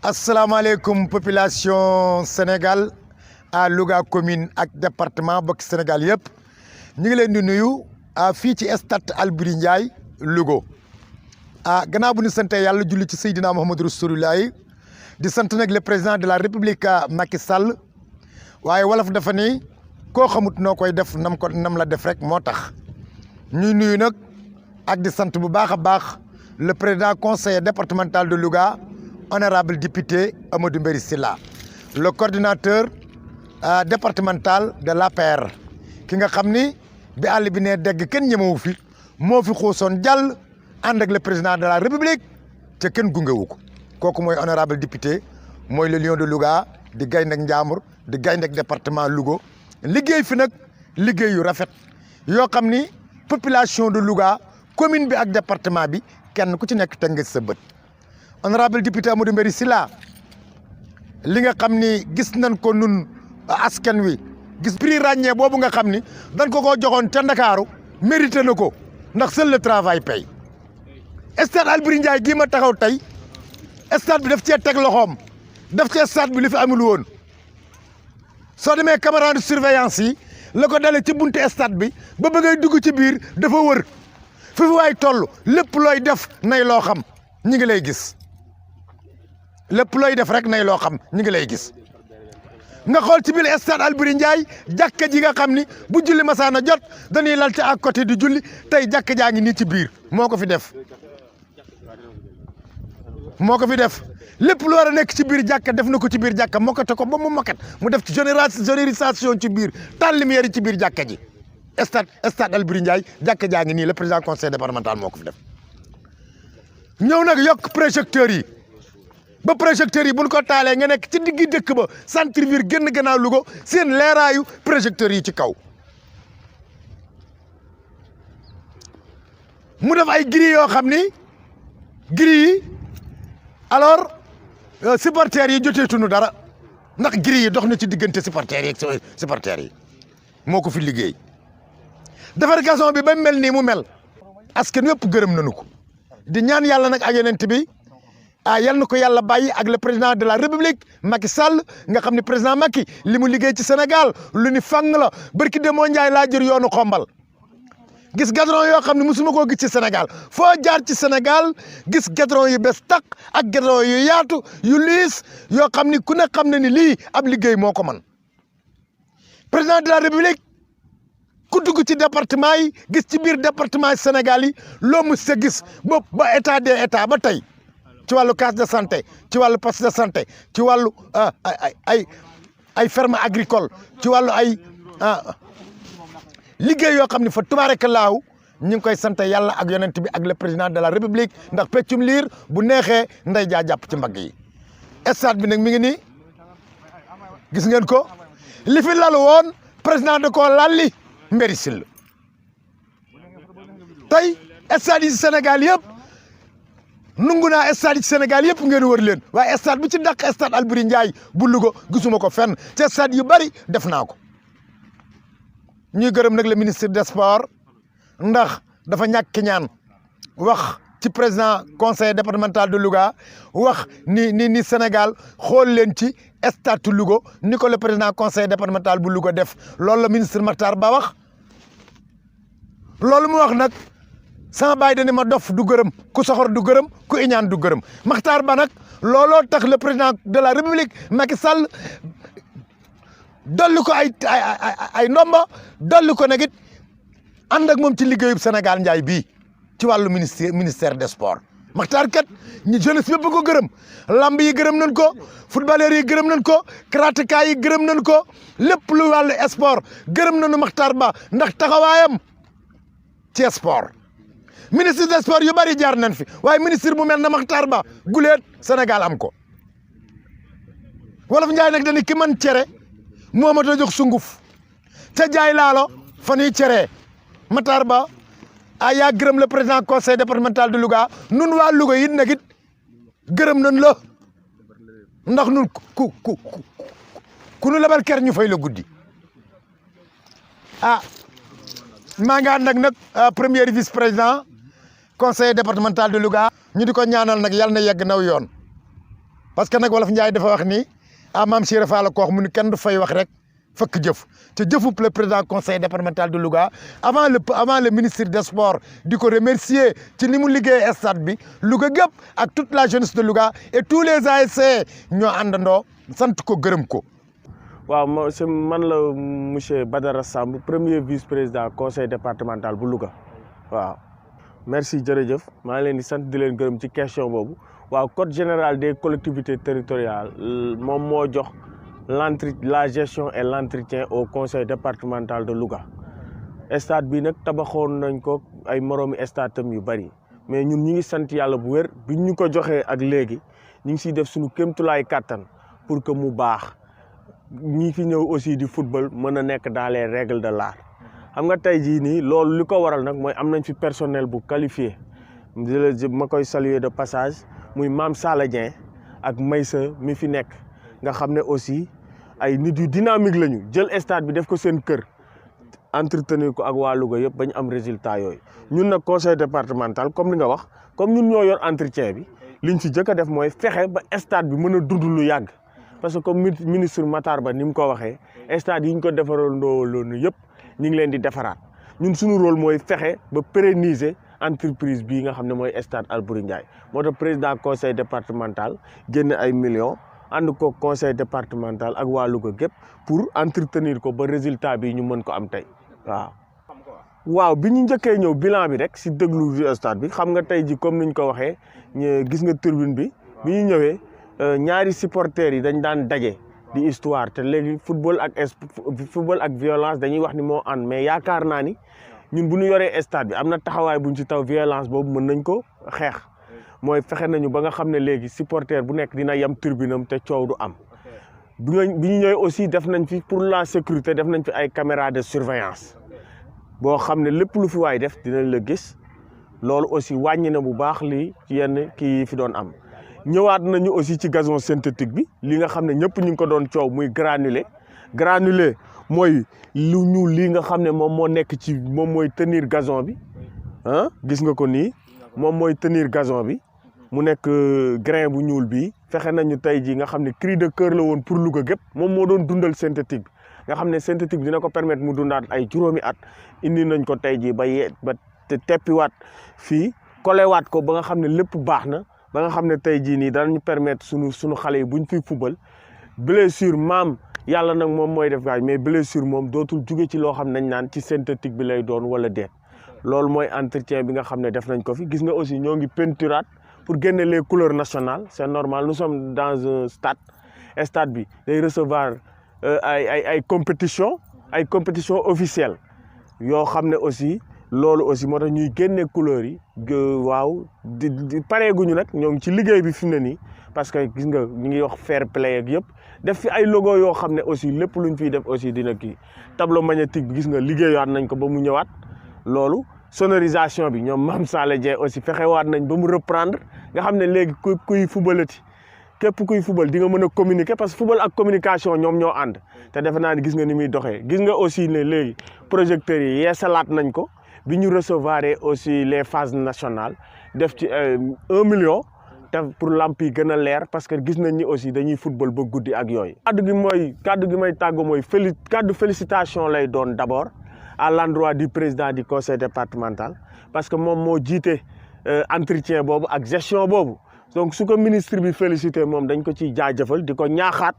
asalaamaaleykum population Sénégal à Louga commune ak département bokk Sénégal yëpp ñu ngi leen di nuyu fii ci stade Albouri Ndiaye Louga gannaaw bu ñu sante yàlla julli ci Seydina Mouhamadou Rasulullahi di sant nag le président de la République Macky Sall waaye wolof dafa ni koo xamut noo koy def nam la def rek moo tax ñuy nuyu nag ak di sant bu baax a baax le président conseiller départemental de Louga honorable député Amadou Mbéry Sylla le coordinateur départemental de l'APR ki nga xam ni bi àll bi ne dégg kenn ñemewu fi moo fi xuusoon jàll ànd ak le président de la république te kenn gungewu ko kooku mooy honorable député mooy le lion de Louga di gaynde ak Njàmbur di gaynde ak département Louga liggéey fi nag liggéey yu rafet yoo xam ni population de Louga commune bi ak département bi kenn ku ci nekk teg nga sa bët honorable député Amadou Mbéry Sylla li nga xam ni gis nañ ko nun askan wi gis prix ràññee boobu nga xam ni dañ ko joxoon ca Ndakaaru mérité na ko ndax seul le travail paye stade Albouri Ndiaye gii ma taxaw tey stade bi daf cee teg loxoom daf cee stade bi li fi amul woon soo demee caméra de surveillance yi la ko dalee ci buntu stade bi ba bëggay dugg ci biir dafa wër fi waay toll lépp looy def nay loo xam ñi ngi lay gis lépp looy def rek nay loo xam ñi ngi lay gis nga xool ci biir stade Albouri Ndiaye jàkka ji nga xam ni bu julli masaana jot dañuy lal ci à côté di julli tey jàkka jaa ngi nii ci biir moo ko fi def lépp lu war a nekk ci biir jàkka def na ko ci biir jàkka mokkate ko ba mu mokkat mu def ci généralisation ci biir taal lumière yi ci biir jàkka ji stade Albouri Ndiaye jàkka jaa ngi nii le président conseil départemental moo ko fi def ñëw nag yokk projecteurs yi ba projecteurs yi buñ ko taalee nga nekk ci diggi dëkk ba centre ville génn gannaaw Louga seen leeraayu projecteurs yi ci kaw mu def ay grilles yoo xam ni grilles yi alors supporters yi joteetuñu dara ndax grilles yi dox na ci diggante supporters yi ak supporters yi moo ko fi liggéey defar gazon bi ba mel nii mu mel askan wépp gërëm nañu ko di ñaan yàlla nag ak yonent bi yal na ko yàlla bàyyi ak le président de la république Macky Sall nga xam ne président Macky li mu liggéey ci Sénégal lu ni fang la barki de moo Njaay laa jër yoonu xombal gis gadron yoo xam ne musuma koo gis ci Sénégal foo jaar ci Sénégal gis gadron yu bees tàq ak gadron yu yaatu yu liis yoo xam ni ku ne xam ne ni lii ab liggéey moo ko man président de la république ku dugg ci département yi gis ci biir département Sénégal yi loo mus sa gis ba état des états ba tey ci wàllu case de santé ci wàllu poste de santé ci wàllu ay ferme agricole ci wàllu ay liggéey yoo xam ne fa tubaarakallaahu ñu ngi koy sant yàlla ak yonent bi ak le président de la république ndax peccum liir bu neexee nday jaa jàpp ci mbagg yi stade bi nag mi ngi nii gis ngeen ko li fi lalu woon président de ko lalli Mbéry Sylla tey stade yi Sénégal yëpp nungu naa stade yi Sénégal yëpp ngeen wër leen waaye stade bu ci dàq stade Albouri Ndiaye bu Louga gisuma ko fenn te stade yu bari def naa ko ñuy gërëm nag le ministre des sports ndax dafa ñàkk ñaan wax ci président conseil départemental de Louga wax ni Sénégal xool leen ci stade Louga ni ko le président conseil départemental bu Louga def loolu la ministre Makhtar Ba wax loolu mu wax nag sama baay dani ma dof du gërëm ku soxor du gërëm ku iñaan du gërëm Makhtar Ba nag looloo tax le président de la république Macky Sall dolli ko ay ndomba dolli ko nag it ànd ak moom ci liggéeyub Sénégal Ndiaye bii ci wàllu ministère des sports Makhtar kat ñi jeunesse bépp ko gërëm lamb yi gërëm nañ ko footballeur yi gërëm nañ ko karatéka yi gërëm nañ ko lépp lu wàllu sport gërëm nañu Makhtar Ba ndax taxawaayam ci sport ministre des sports yu bari jaar nañ fi waaye ministre bu mel na Makhtar Ba guleet Sénégal am ko wolof Njaay nag dañu ki man cere moo ma ta jox sunguf te jaay laalo fa ñuy cere Makhtar Ba yaa gërëm le président conseil départemental de Louga nun waa Louga it nag it gërëm nañ la ndax nun ku nu lebal ker ñu fay la guddi maa ngi ànd nag premier vice président conseil départemental de Louga ñu di ko ñaanal nag yàlla na yegg naw yoon parce que nag wolof Njaay dafa wax ni maam Cheikh Fall ko wax mu ni kenn du fay wax rek fekk jëf te jëfub le président conseil départemental de Louga avant le ministre des sports di ko remercier ci ni mu liggéey stade bi Louga gépp ak toute la jeunesse de Louga et tous les ASC ñoo àndandoo sant ko gërëm ko. waaw man la monsieur Badara Samb premier vice-président conseil départemental bu Louga waaw. merci jërëjëf maa ngi leen di sant di leen gërëm ci question boobu waaw code général des collectivités territoriales moom moo jox la gestion et l'entretien au conseil départemental de Louga stade bi nag tabaxoon nañ ko ay moroomi stade tam yu bari mais ñun ñi ngi sant yàlla bu wér bi ñu ko joxee ak léegi ñu ngi siy def suñu kéemtulaay kàttan pour que mu baax ñi fi ñëw aussi di football mën a nekk dans les règles de l'art xam nga tey jii nii loolu li ko waral nag mooy am nañ fi personnel bu qualifié ma koy saluer de passage muy Mame Sala Dieng ak Maysa mi fi nekk nga xam ne aussi ay nit yu dynamique lañu jël stade bi def ko seen kër entretenir ko ak waa Louga yëpp bañ am résultat yooyu ñun nag conseil départemental comme li nga wax comme ñun ñoo yor entretien bi liñ ci jëkk a def mooy fexe ba stade bi mën a dund lu yàgg parce que comme ministre Matar Ba ni mu ko waxee stade yi ñu ko defarandoo loolu yëpp ñu ngi leen di defaraat ñun suñu rôle mooy fexe ba pérenniser entreprise bii nga xam ne mooy stade Albouri Ndiaye moo tax président conseil départemental génn ay millions ànd ko conseil départemental ak waa Louga gépp pour entretenir ko ba résultat bi ñu mën ko am tey waaw bi ñu njëkkee ñëw bilan bi rek si déglu stade bi xam nga tey ji comme niñ ko waxee gis nga tribune bi ñu ñëwee ñaari supporters yi dañ daan daje di histoire te léegi football ak violence dañuy wax ni moo ànd mais yaakaar naa ni ñun bu ñu yoree stade bi am na taxawaay buñ ci taw violence boobu mën nañ ko xeex mooy fexe nañu ba nga xam ne léegi supporter bu nekk dina yem tribune am te coow du am bi ñu ñëwee aussi def nañ fi pour la sécurité def nañ fi ay caméras de surveillance boo xam ne lépp lu fi waay def dinañ la gis loolu aussi wàññi na bu baax lii ci yenn kii yi fi doon am ñëwaat nañu aussi ci gazon synthétique bi li nga xam ne ñëpp ñu ngi ko doon coow muy granulé mooy lu ñuul lii nga xam ne moom moo nekk ci moom mooy tenir gazon bi gis nga ko nii moom mooy tenir gazon bi mu nekk grain bu ñuul bi fexe nañu tey jii nga xam ne cri de cœur la woon pour Louga gépp moom moo doon dundal synthétique bi nga xam ne synthétique bi dina ko permettre mu dundaat ay juróomi at indi nañ ko tey jii ba teppiwaat fii kolewaat ko ba nga xam ne lépp baax na ba nga xam ne tey jii nii danañu permettre suñu xale yi buñ fiy fubal blessure maam yàlla nag moom mooy def gaañ mais blessure moom dootul jóge ci loo xam nañ naan ci synthétique bi lay doon wala déet loolu mooy entretien bi nga xam ne def nañ ko fi gis nga aussi ñoo ngi peinturaat pour génne les couleurs nationales c'est normal nous sommes dans un stade bi day recevoir ay compétition officielle yoo xam ne aussi loolu aussi moo tax ñuy génne couleurs yi waaw di pareeguñu nag ñoo ngi ci liggéey bi fi mu ne nii parce que gis nga ñu ngi wax fair play ak yëpp def fi ay logo yoo xam ne aussi lépp luñ fiy def aussi dina kii tableau magnétique bi gis nga liggéeyaat nañ ko ba mu ñëwaat loolu sonorisation bi ñoom Mame Sala Dieng aussi fexewaat nañ ba mu reprendre nga xam ne léegi kuy fubalati képp kuy fubal di nga mën a communiquer parce que fubal ak communication ñoom ñoo ànd te defe naa ni gis nga ni muy doxee gis nga aussi ne léegi projecteurs yi yeesalaat nañ ko bi ñu recevoir aussi les phases nationales def ci 1 million te pour lamp yi gën a leer parce que gis nañ ni aussi dañuy football ba guddi ak yooyu. kaddu gi may tàggu mooy kaddu félicitation lay doon d'abord à l'endroit du président du conseil départemental parce que moom moo jiite entretien boobu ak gestion boobu donc su ko ministre bi félicité moom dañ ko ciy jaajëfal di ko ñaaxaat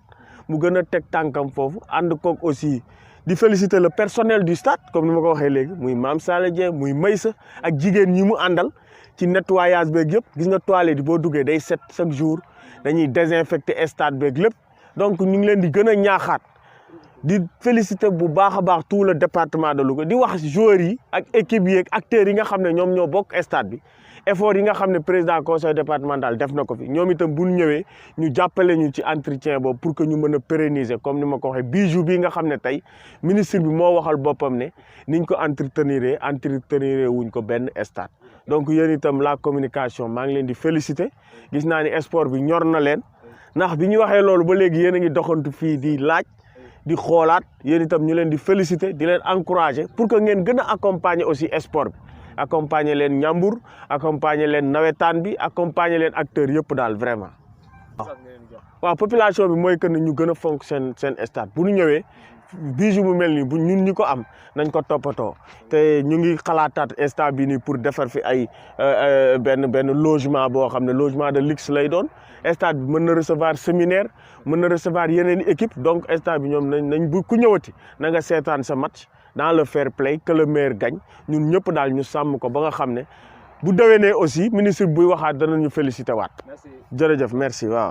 mu gën a teg tànkam foofu ànd koog aussi di féliciter le personnel du stade comme ni ma ko waxee léegi muy Mame Sala Dieng muy Maysa ak jigéen ñi mu àndal ci nettoyage beeg yëpp gis nga toilette yi boo duggee day set chaque jour dañuy désinfecter stade beeg lépp donc ñu ngi leen di gën a ñaaxaat di féliciter bu baax a baax tout le département de Louga di wax joueurs yi ak équipe yi ak acteurs yi nga xam ne ñoom ñoo bokk stade bi effort yi nga xam ne président conseil départemental def na ko fi ñoom itam bu ñu ñëwee ñu jàppale ñu ci entretien boobu pour que ñu mën a pérenniser comme ni ma ko waxee bijou bii nga xam ne tey ministre bi moo waxal boppam ne niñ ko entretenir wuñ ko benn stade. donc yéen itam la communication maa ngi leen di féliciter gis naa ni sport bi ñor na leen ndax bi ñu waxee loolu ba léegi yéen a ngi doxantu fii di laaj di xoolaat yéen itam ñu leen di féliciter di leen encourager pour que ngeen gën a accompagner aussi sport bi. accompagner leen Ñambur accompagner leen nawetaan bi accompagner leen acteurs yëpp daal vraiment waaw population bi mooy que ne ñu gën a fonk seen stade bu ñu ñëwee bijou mu mel nii bu ñun ñi ko am nañ ko toppatoo te ñu ngi xalaataat instant bi nii pour defar fi ay benn logement boo xam ne logement de luxe lay doon stade bi mën na recevoir séminaire mën na recevoir yeneen équipe donc stade bi ñoom nañ bu ku ñëwati na nga seetaan sa match dans le fair play que le meilleur gagne ñun ñëpp daal ñu sàmm ko ba nga xam ne bu déwénee aussi ministre buy waxaat danañu félicité waat jërëjëf merci waaw